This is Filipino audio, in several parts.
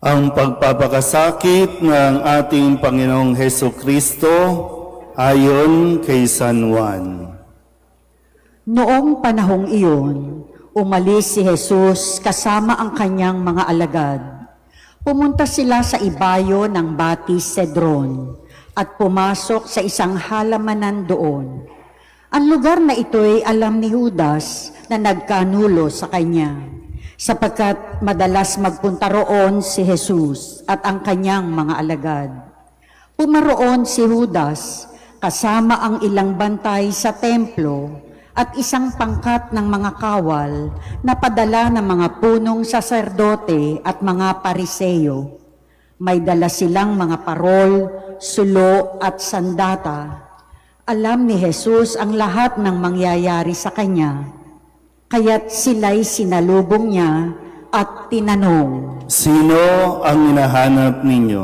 Ang pagpapakasakit ng ating Panginoong Heso Kristo ayon kay San Juan. Noong panahong iyon, umalis si Jesus kasama ang kanyang mga alagad. Pumunta sila sa ibayo ng Batis Cedron at pumasok sa isang halamanan doon. Ang lugar na ito'y alam ni Judas na nagkanulo sa kanya, sapagkat madalas magpunta roon si Jesus at ang kanyang mga alagad. Pumaroon si Judas kasama ang ilang bantay sa templo at isang pangkat ng mga kawal na padala ng mga punong saserdote at mga pariseyo. May dala silang mga parol, sulo at sandata. Alam ni Jesus ang lahat ng mangyayari sa kanya, kaya't sila'y sinalubong niya at tinanong, Sino ang hinahanap ninyo?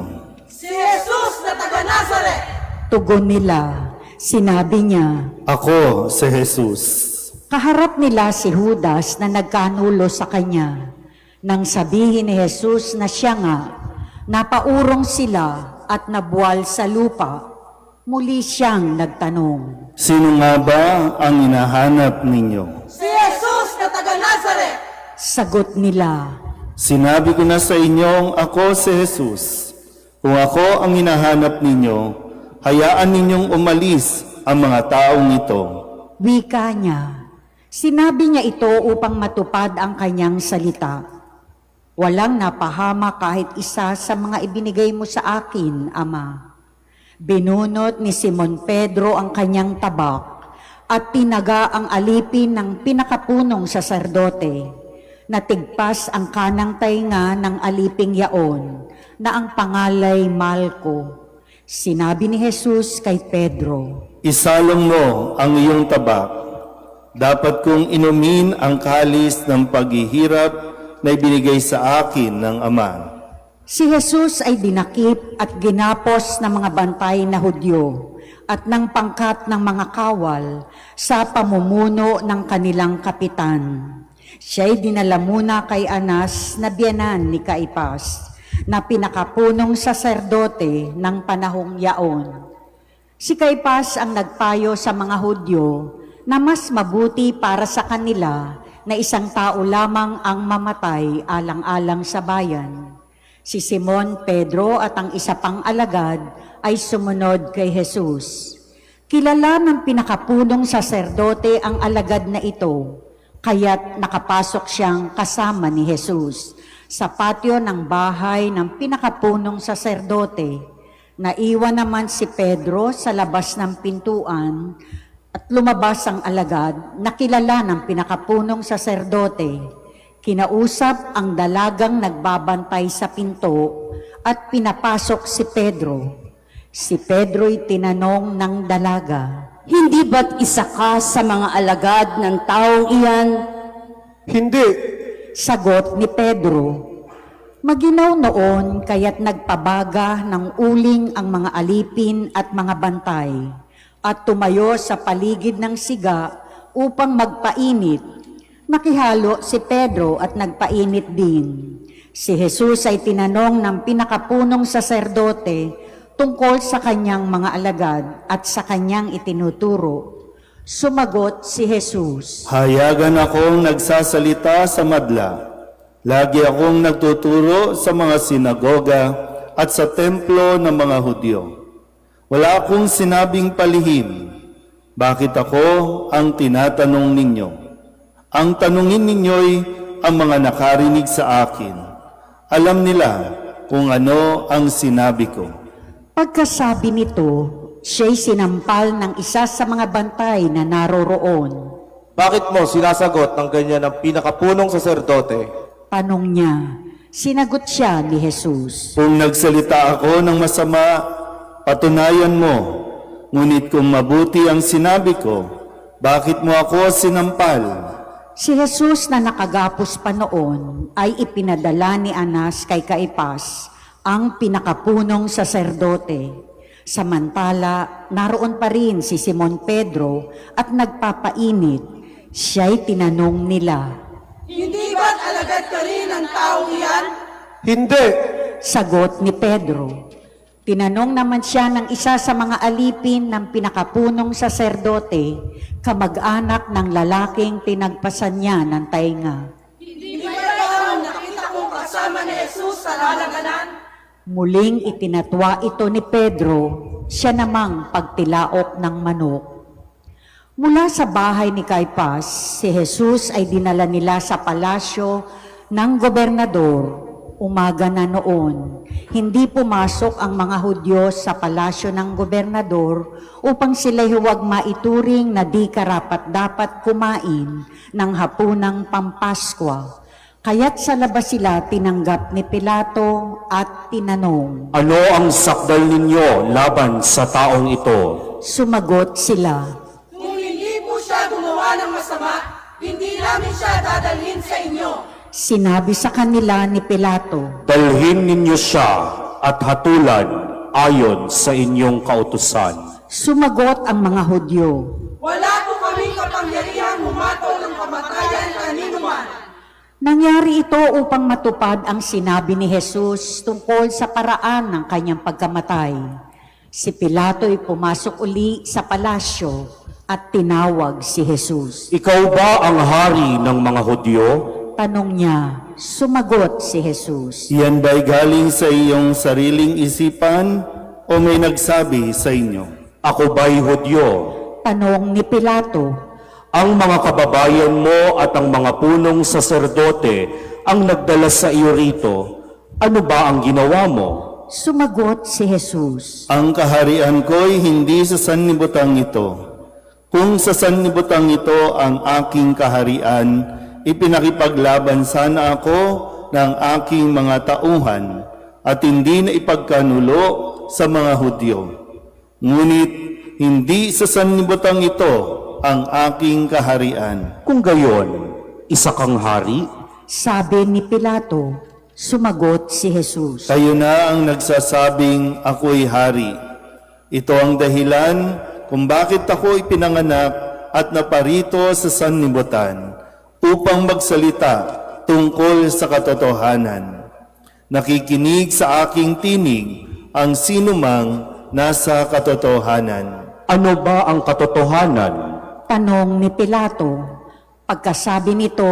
Si Jesus na taga Nazaret! Tugon nila, sinabi niya, Ako si Jesus. kaharap nila si Judas na nagkanulo sa kanya. Nang sabihin ni Jesus na siya nga, napaurong sila at nabuwal sa lupa. Muli siyang nagtanong, Sino nga ba ang hinahanap ninyo? Si Jesus na taga Nazaret! sagot nila, Sinabi ko na sa inyong ako si Jesus. Kung ako ang hinahanap ninyo, hayaan ninyong umalis ang mga taong ito. wika niya. Sinabi niya ito upang matupad ang kanyang salita. Walang napahama kahit isa sa mga ibinigay mo sa akin, Ama. Binunot ni Simon Pedro ang kanyang tabak at tinaga ang alipin ng pinakapunong saserdote. Natigpas ang kanang tainga ng aliping yaon na ang pangalay Malco. Sinabi ni Jesus kay Pedro, Isalong mo ang iyong tabak. Dapat kong inumin ang kalis ng paghihirap na ibinigay sa akin ng Ama. Si Jesus ay dinakip at ginapos ng mga bantay na Hudyo at ng pangkat ng mga kawal sa pamumuno ng kanilang kapitan. Siya'y dinala muna kay Anas na biyanan ni Caipas, na pinakapunong saserdote ng panahong yaon. Si Caipas ang nagpayo sa mga Hudyo na mas mabuti para sa kanila na isang tao lamang ang mamatay alang-alang sa bayan. Si Simon Pedro at ang isa pang alagad ay sumunod kay Jesus. Kilala ng pinakapunong saserdote ang alagad na ito, kaya't nakapasok siyang kasama ni Jesus sa patio ng bahay ng pinakapunong saserdote. Naiwan naman si Pedro sa labas ng pintuan at lumabas ang alagad na kilala ng pinakapunong saserdote. Kinausap ang dalagang nagbabantay sa pinto at pinapasok si Pedro. Si Pedro'y tinanong ng dalaga, Hindi ba't isa ka sa mga alagad ng taong iyan? Hindi. sagot ni Pedro. Maginaw noon kaya't nagpabaga ng uling ang mga alipin at mga bantay at tumayo sa paligid ng siga upang magpainit. Nakihalo si Pedro at nagpainit din. Si Jesus ay tinanong ng pinakapunong saserdote tungkol sa kanyang mga alagad at sa kanyang itinuturo. Sumagot si Jesus, Hayagan akong nagsasalita sa madla. Lagi akong nagtuturo sa mga sinagoga at sa templo ng mga Hudyo. Wala akong sinabing palihim. Bakit ako ang tinatanong ninyo? Ang tanungin ninyo'y ang mga nakarinig sa akin. Alam nila kung ano ang sinabi ko. Pagkasabi nito, siya'y sinampal ng isa sa mga bantay na naroroon. Bakit mo sinasagot ng ganyan ang pinakapunong saserdote? Tanong niya, sinagot siya ni Jesus. Kung nagsalita ako ng masama, patunayan mo. Ngunit kung mabuti ang sinabi ko, bakit mo ako sinampal? Si Jesus na nakagapos pa noon ay ipinadala ni Anas kay Caifás, ang pinakapunong saserdote. Samantala, naroon pa rin si Simon Pedro at nagpapainit. Siya'y tinanong nila. Hindi ba't alagad ka rin ng taong iyan? Hindi! Sagot ni Pedro. Tinanong naman siya ng isa sa mga alipin ng pinakapunong saserdote, kamag-anak ng lalaking tinagpasan niya ng tainga. Hindi ba ikaw ang nakita kong kasama ni Jesus sa lalaganan? Muling itinatwa ito ni Pedro, siya namang pagtilaok ng manok. Mula sa bahay ni Caifás, si Jesus ay dinala nila sa palasyo ng gobernador. Umaga na noon, hindi pumasok ang mga Hudyo sa palasyo ng gobernador upang sila'y huwag maituring na di karapat-dapat kumain ng hapunang Pampaskwa. Kaya't sa labas sila tinanggap ni Pilato at tinanong. Ano ang sakdal ninyo laban sa taong ito? Sumagot sila. Kung hindi po siya gumawa ng masama, hindi namin siya dadalhin sa inyo. Sinabi sa kanila ni Pilato. Dalhin ninyo siya at hatulan ayon sa inyong kautusan. Sumagot ang mga Hudyo. Wala po kaming kapangyarihan humatol ng kamatayan kanino man. Nangyari ito upang matupad ang sinabi ni Jesus tungkol sa paraan ng kanyang pagkamatay. Si Pilato ay pumasok uli sa palasyo at tinawag si Jesus. Ikaw ba ang hari ng mga Hudyo? Tanong niya, sumagot si Jesus. Yan ba'y galing sa iyong sariling isipan o may nagsabi sa inyo? Ako ba'y Hudyo? Tanong ni Pilato. Ang mga kababayan mo at ang mga punong saserdote ang nagdala sa iyo rito. Ano ba ang ginawa mo? Sumagot si Jesus. Ang kaharian ko'y hindi sa sanlibutan ito. Kung sa sanlibutan ito ang aking kaharian, ipinakipaglaban sana ako ng aking mga tauhan at hindi na ipagkanulo sa mga Hudyo. Ngunit hindi sa sanlibutan ito ang aking kaharian. Kung gayon, isa kang hari? Sabi ni Pilato. Sumagot si Jesus. Kayo na ang nagsasabing ako'y hari. Ito ang dahilan kung bakit ako ipinanganak at naparito sa sanlibutan upang magsalita tungkol sa katotohanan. Nakikinig sa aking tinig ang sinumang nasa katotohanan. Ano ba ang katotohanan? Tanong ni Pilato. Pagkasabi nito,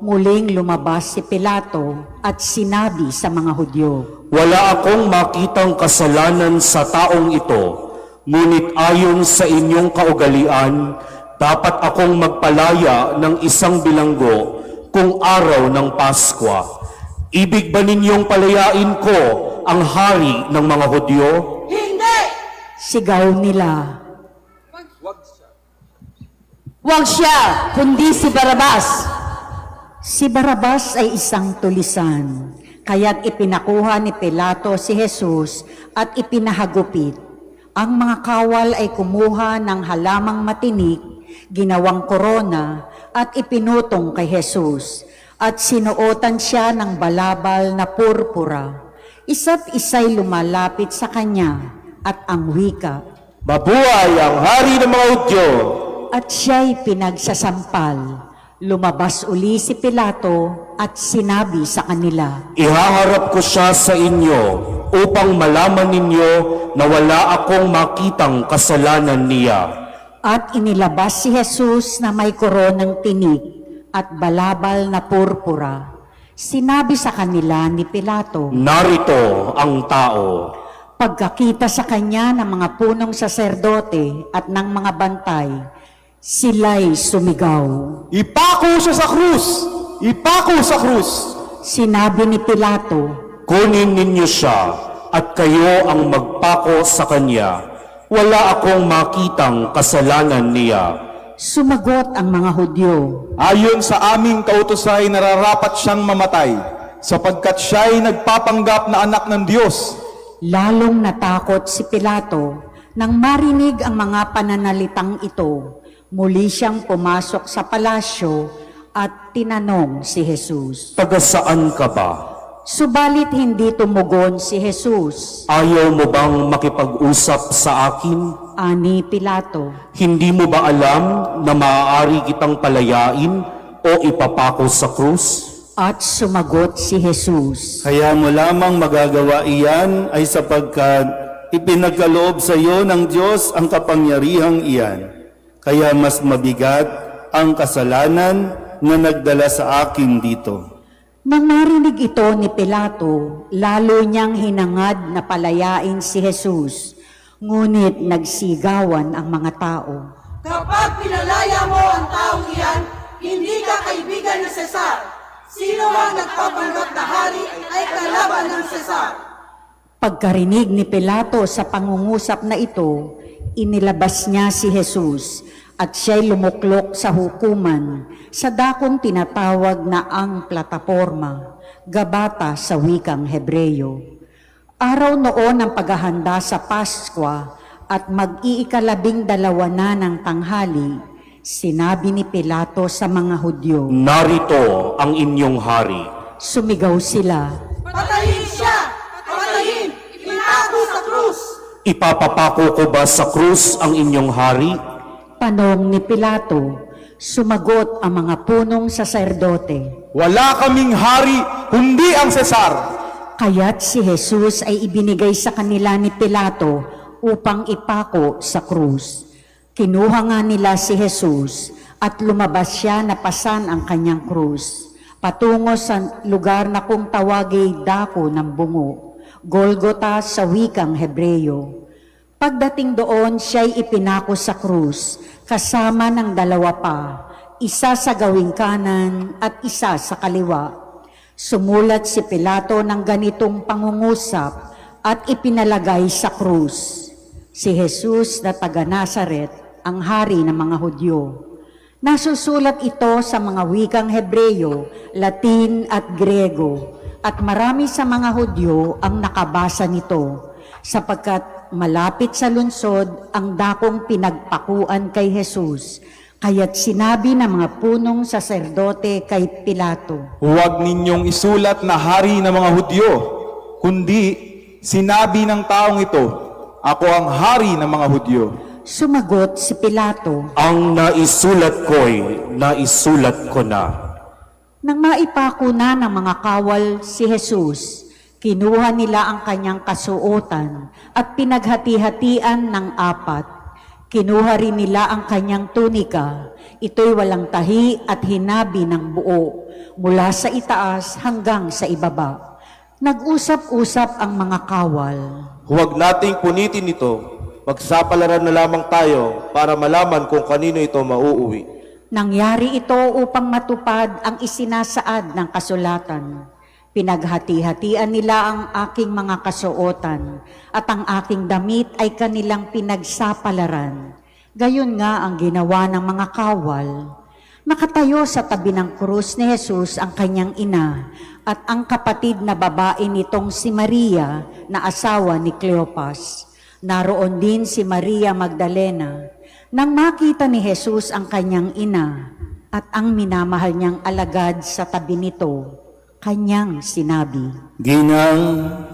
muling lumabas si Pilato at sinabi sa mga Hudyo. Wala akong makitang kasalanan sa taong ito, ngunit ayon sa inyong kaugalian, dapat akong magpalaya ng isang bilanggo kung araw ng Paskwa. Ibig ba ninyong palayain ko ang hari ng mga Hudyo? Hindi! Sigaw nila. Huwag siya, kundi si Barabas. Si Barabas ay isang tulisan, kaya't ipinakuha ni Pilato si Jesus at ipinahagupit. Ang mga kawal ay kumuha ng halamang matinik, ginawang korona at ipinutong kay Jesus at sinuotan siya ng balabal na purpura. Isa't isa'y lumalapit sa kanya at ang wika. Mabuhay ang hari ng mga Hudyo! At siya'y pinagsasampal. Lumabas uli si Pilato at sinabi sa kanila. Ihaharap ko siya sa inyo upang malaman ninyo na wala akong makitang kasalanan niya. At inilabas si Jesus na may koronang tinik at balabal na purpura. Sinabi sa kanila ni Pilato. Narito ang tao. Pagkakita sa kanya ng mga punong saserdote at ng mga bantay, Sila'y sumigaw. Ipako siya sa krus! Ipako sa krus! Sinabi ni Pilato, Kunin ninyo siya at kayo ang magpako sa kanya. Wala akong makitang kasalanan niya. sumagot ang mga Hudyo. Ayon sa aming kautos ay nararapat siyang mamatay, sapagkat siya'y nagpapanggap na anak ng Diyos. Lalong natakot si Pilato nang marinig ang mga pananalitang ito. Muli siyang pumasok sa palasyo at tinanong si Jesus. Taga saan ka ba? Subalit hindi tumugon si Jesus. Ayaw mo bang makipag-usap sa akin? Ani Pilato, Hindi mo ba alam na maaari kitang palayain o ipapako sa krus? at sumagot si Jesus. Kaya mo lamang magagawa iyan ay sapagkat ipinagkaloob sa iyo ng Diyos ang kapangyarihang iyan. Kaya mas mabigat ang kasalanan na nagdala sa akin dito. Nang marinig ito ni Pilato, lalo niyang hinangad na palayain si Jesus. Ngunit nagsigawan ang mga tao. Kapag pinalaya mo ang taong iyan, hindi ka kaibigan ni Cesar. Sino ang nagpapanggap na hari ay kalaban ng Cesar. Pagkarinig ni Pilato sa pangungusap na ito, inilabas niya si Jesus at siya'y lumuklok sa hukuman sa dakong tinatawag na ang plataporma, Gabata sa wikang Hebreyo. Araw noon ang paghahanda sa Paskwa at mag-iikalabing dalawa na ng tanghali, sinabi ni Pilato sa mga Hudyo. Narito ang inyong hari. Sumigaw sila. Patayin siya! Patayin! Ipako sa krus! Ipapapako ko ba sa krus ang inyong hari? Tanong ni Pilato, sumagot ang mga punong saserdote. Wala kaming hari, kundi ang Cesar. Kaya't si Jesus ay ibinigay sa kanila ni Pilato upang ipako sa krus. Kinuha nga nila si Jesus at lumabas siya na pasan ang kanyang krus, patungo sa lugar na kung tawagay dako ng bungo, Golgota sa wikang Hebreyo. Pagdating doon, siya'y ipinako sa krus, kasama ng dalawa pa, isa sa gawing kanan at isa sa kaliwa. Sumulat si Pilato ng ganitong pangungusap at ipinalagay sa krus. Si Jesus na taga Nazaret, ang hari ng mga Hudyo. Nasusulat ito sa mga wikang Hebreyo, Latin at Grego, at marami sa mga Hudyo ang nakabasa nito, sapagkat malapit sa lungsod ang dakong pinagpakuan kay Jesus, kaya't sinabi ng mga punong saserdote kay Pilato, Huwag ninyong isulat na hari ng mga Hudyo, kundi sinabi ng taong ito, ako ang hari ng mga Hudyo. Sumagot si Pilato, Ang naisulat ko na. nang maipako na ng mga kawal si Jesus, kinuha nila ang kanyang kasuotan at pinaghati-hatian ng apat. Kinuha rin nila ang kanyang tunika. Ito'y walang tahi at hinabi ng buo, mula sa itaas hanggang sa ibaba. Nag-usap-usap ang mga kawal. Huwag nating punitin ito. Magsapalaran na lamang tayo para malaman kung kanino ito mauuwi. Nangyari ito upang matupad ang isinasaad ng kasulatan. Pinaghati-hatian nila ang aking mga kasuotan at ang aking damit ay kanilang pinagsapalaran. Gayon nga ang ginawa ng mga kawal. Nakatayo sa tabi ng krus ni Jesus ang kanyang ina at ang kapatid na babae nitong si Maria na asawa ni Cleopas. Naroon din si Maria Magdalena. Nang makita ni Jesus ang kanyang ina at ang minamahal niyang alagad sa tabi nito, kanyang sinabi, Ginang,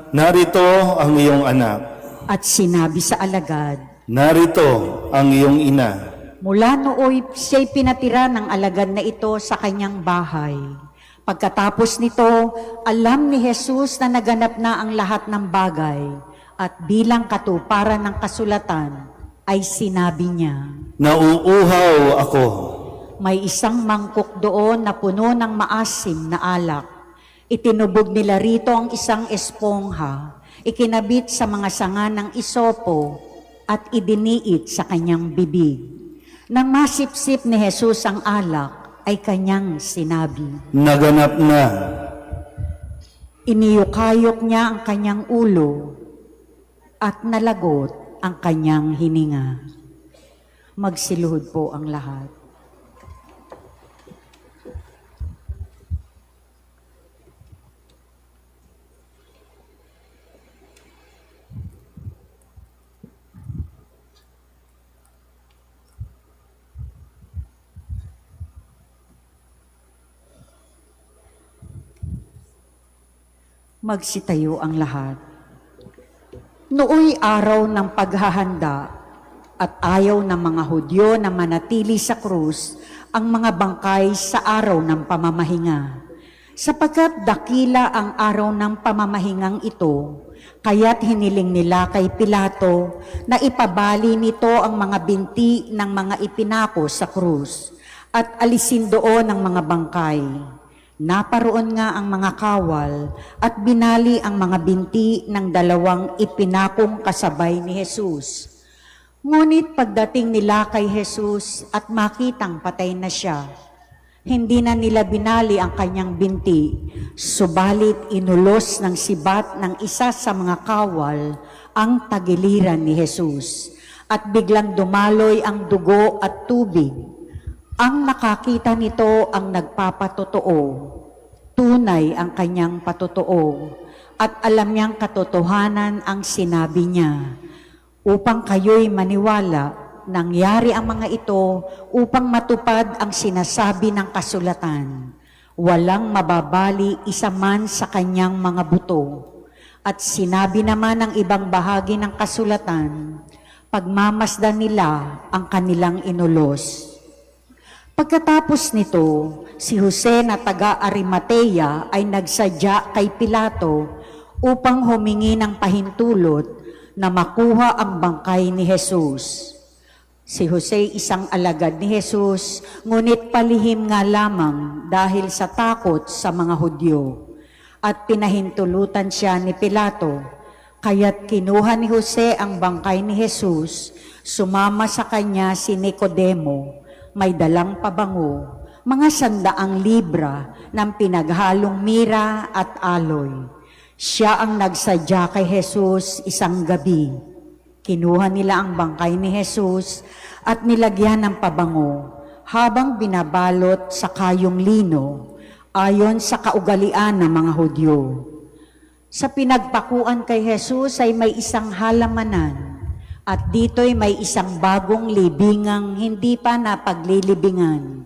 narito ang iyong anak. at sinabi sa alagad, Narito ang iyong ina. mula nooy siya'y pinatira ng alagad na ito sa kanyang bahay. Pagkatapos nito, alam ni Jesus na naganap na ang lahat ng bagay at bilang katuparan ng kasulatan ay sinabi niya, Nauuhaw ako. may isang mangkok doon na puno ng maasim na alak. Itinubog nila rito ang isang espongha, ikinabit sa mga sanga ng isopo at idiniit sa kanyang bibig. Nang masipsip ni Jesus ang alak, ay kanyang sinabi. Naganap na. Iniyukayok niya ang kanyang ulo at nalagot ang kanyang hininga. Magsiluhod po ang lahat. Magsitayo ang lahat. Nooy araw ng paghahanda at ayaw ng mga Hudyo na manatili sa krus ang mga bangkay sa araw ng pamamahinga. Sapagkat dakila ang araw ng pamamahingang ito, kaya't hiniling nila kay Pilato na ipabali nito ang mga binti ng mga ipinako sa krus at alisin doon ang mga bangkay. Naparoon nga ang mga kawal at binali ang mga binti ng dalawang ipinakong kasabay ni Jesus. Ngunit pagdating nila kay Jesus at makitang patay na siya, hindi na nila binali ang kanyang binti, subalit inulos ng sibat ng isa sa mga kawal ang tagiliran ni Jesus at biglang dumaloy ang dugo at tubig. Ang nakakita nito ang nagpapatotoo, tunay ang kanyang patotoo, at alam niyang katotohanan ang sinabi niya. Upang kayo'y maniwala, nangyari ang mga ito upang matupad ang sinasabi ng kasulatan. Walang mababali isa man sa kanyang mga buto. At sinabi naman ng ibang bahagi ng kasulatan, pagmamasdan nila ang kanilang inulos. Pagkatapos nito, si Jose na taga-Arimatea ay nagsadya kay Pilato upang humingi ng pahintulot na makuha ang bangkay ni Jesus. Si Jose isang alagad ni Jesus, ngunit palihim nga lamang dahil sa takot sa mga Hudyo. At pinahintulutan siya ni Pilato, kaya't kinuha ni Jose ang bangkay ni Jesus, sumama sa kanya si Nicodemo, may dalang pabango, mga 100 libra ng pinaghalong mira at aloy. Siya ang nagsadya kay Jesus isang gabi. Kinuha nila ang bangkay ni Jesus at nilagyan ng pabango habang binabalot sa kayong lino ayon sa kaugalian ng mga Hudyo. Sa pinagpakuan kay Jesus ay may isang halamanan at dito'y may isang bagong libingang hindi pa napaglilibingan.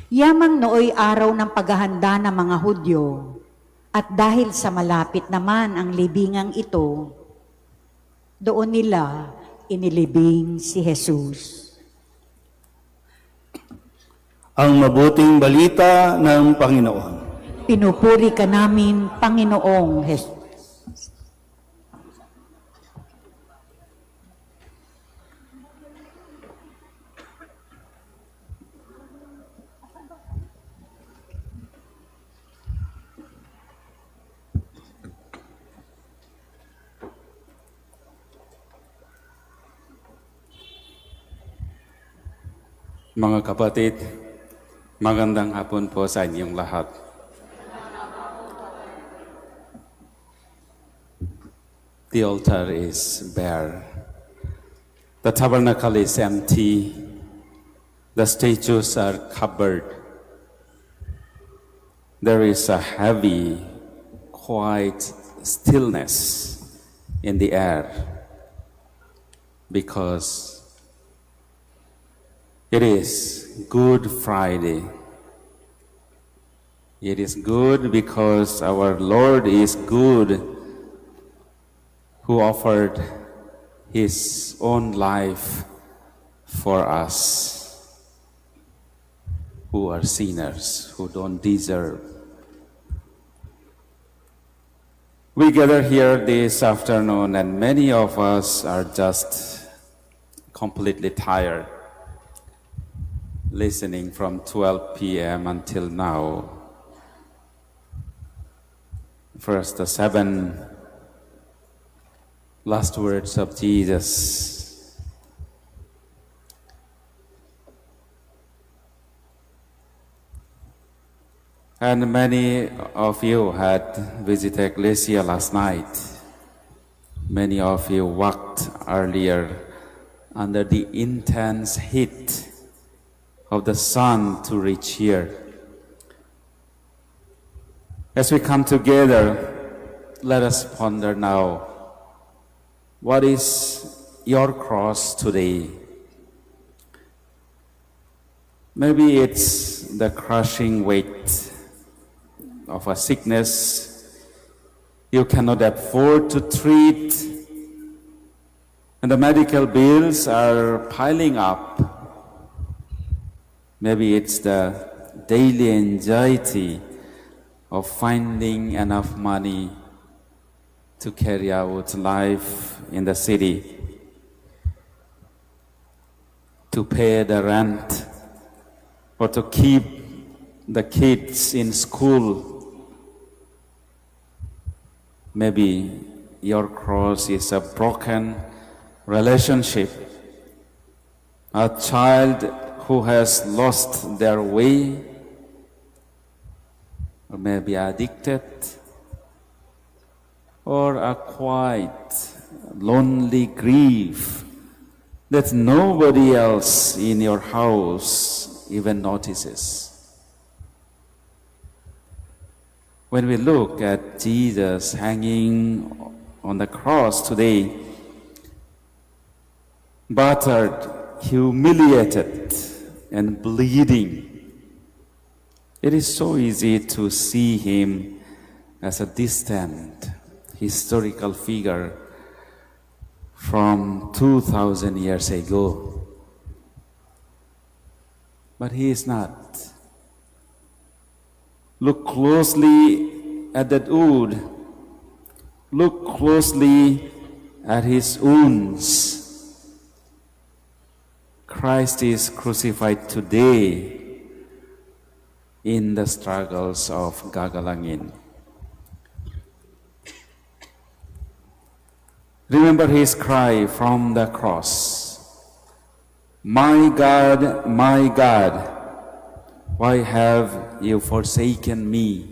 Yamang nooy araw ng paghahanda ng mga Hudyo, at dahil sa malapit naman ang libingang ito, doon nila inilibing si Jesus. Ang mabuting balita ng Panginoon. Pinupuri ka namin, Panginoong Jesus. Mga kapatid, magandang hapon po sa inyong lahat. The altar is bare. The tabernacle is empty. The statues are covered. There is a heavy, quiet stillness in the air because it is Good Friday. It is good because our Lord is good, who offered His own life for us, who are sinners, who don't deserve. We gather here this afternoon, and many of us are just completely tired, listening from 12 p.m. until now. First, the 7 last words of Jesus. And many of you had visited Ecclesia last night. Many of you walked earlier under the intense heat of the sun to reach here. As we come together, let us ponder now, what is your cross today? Maybe it's the crushing weight of a sickness you cannot afford to treat, and the medical bills are piling up. Maybe it's the daily anxiety of finding enough money to carry out life in the city, to pay the rent, or to keep the kids in school. Maybe your cross is a broken relationship, a child who has lost their way, or maybe addicted, or a quiet, lonely grief that nobody else in your house even notices. When we look at Jesus hanging on the cross today, battered, humiliated, and bleeding, it is so easy to see him as a distant historical figure from 2,000 years ago. But he is not. Look closely at that wood. Look closely at his wounds. Christ is crucified today in the struggles of Gagalangin. Remember his cry from the cross, my God, why have you forsaken me?"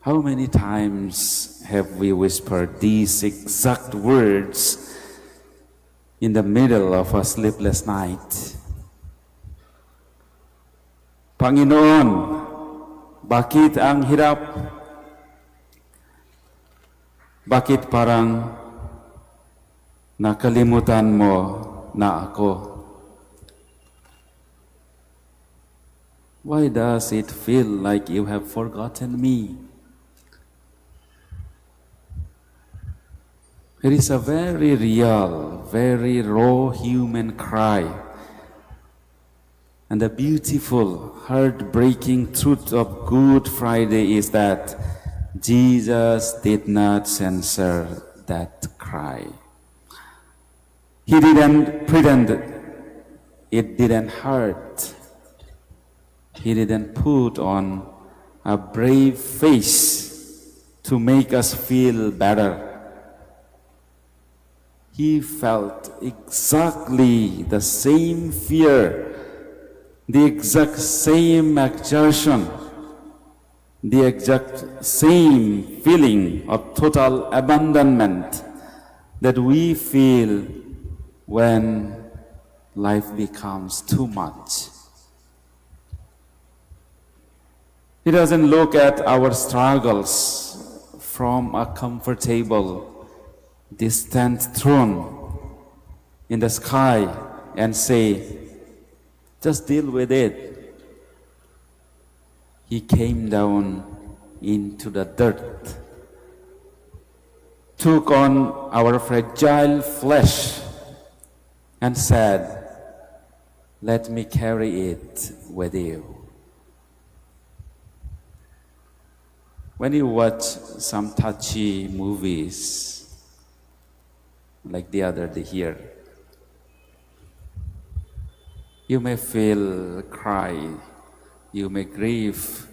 How many times have we whispered these exact words in the middle of a sleepless night? Panginoon, bakit ang hirap? Bakit parang nakalimutan mo na ako? Why does it feel like you have forgotten me? It is a very real, very raw human cry. And the beautiful, heartbreaking truth of Good Friday is that Jesus did not censor that cry. He didn't pretend it didn't hurt. He didn't put on a brave face to make us feel better. He felt exactly the same fear, the exact same exertion, the exact same feeling of total abandonment that we feel when life becomes too much. He doesn't look at our struggles from a comfortable, distant throne in the sky and say, just deal with it. He came down into the dirt, took on our fragile flesh, and said, let me carry it with you. When you watch some touchy movies, like the other day here, you may feel cry, you may grieve,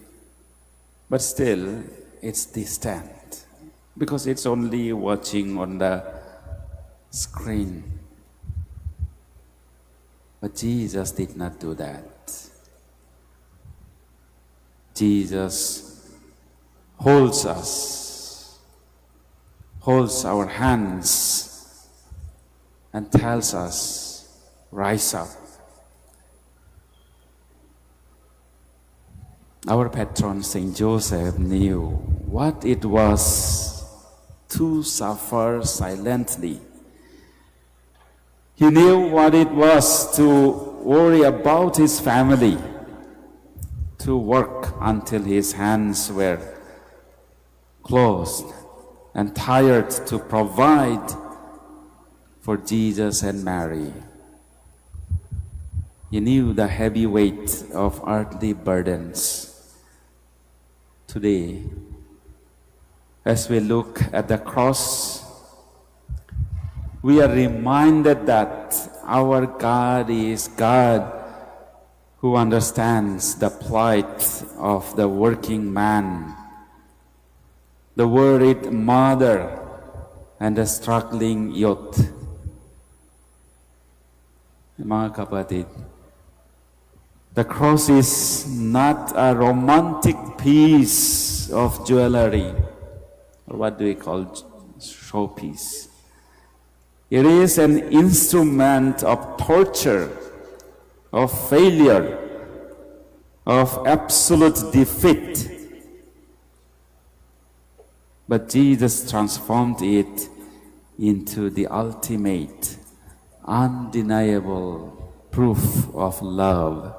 but still it's distant because it's only watching on the screen. But Jesus did not do that. Jesus holds us, holds our hands, and tells us, rise up. Our patron Saint Joseph knew what it was to suffer silently. He knew what it was to worry about his family, to work until his hands were closed and tired to provide for Jesus and Mary. He knew the heavy weight of earthly burdens. Today, as we look at the cross, we are reminded that our God is God who understands the plight of the working man, the worried mother, and the struggling youth. Mga kapatid, the cross is not a romantic piece of jewelry, or what do we call showpiece. It is an instrument of torture, of failure, of absolute defeat. But Jesus transformed it into the ultimate, undeniable proof of love.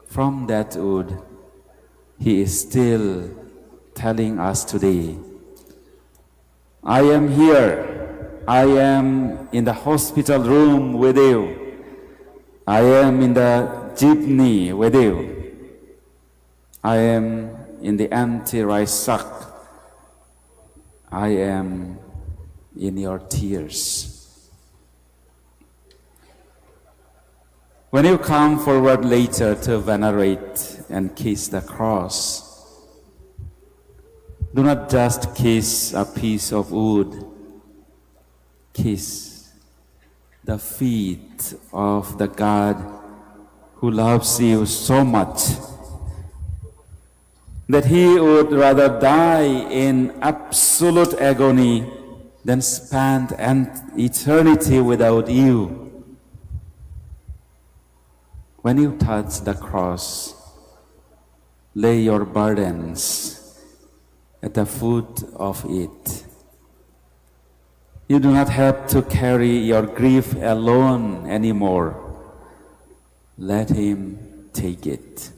From that wood, He is still telling us today, I am here. I am in the hospital room with you. I am in the jeepney with you. I am in the empty rice sack. I am in your tears. When you come forward later to venerate and kiss the cross, do not just kiss a piece of wood. Kiss the feet of the God who loves you so much that He would rather die in absolute agony than spend an eternity without you. When you touch the cross, lay your burdens at the foot of it. You do not have to carry your grief alone anymore. Let Him take it.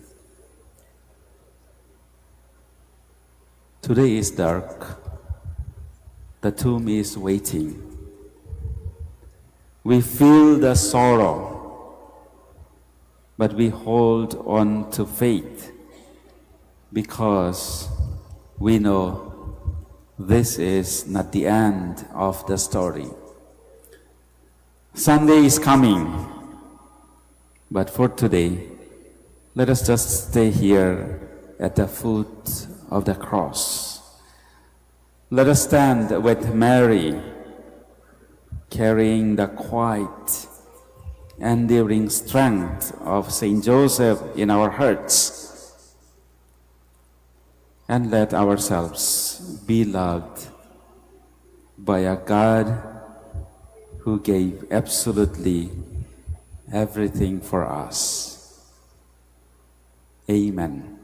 Today is dark. The tomb is waiting. We feel the sorrow, but we hold on to faith because we know this is not the end of the story. Sunday is coming, but for today, let us just stay here at the foot of the cross. Let us stand with Mary, carrying the quiet, enduring strength of Saint Joseph in our hearts, and let ourselves be loved by a God who gave absolutely everything for us. Amen.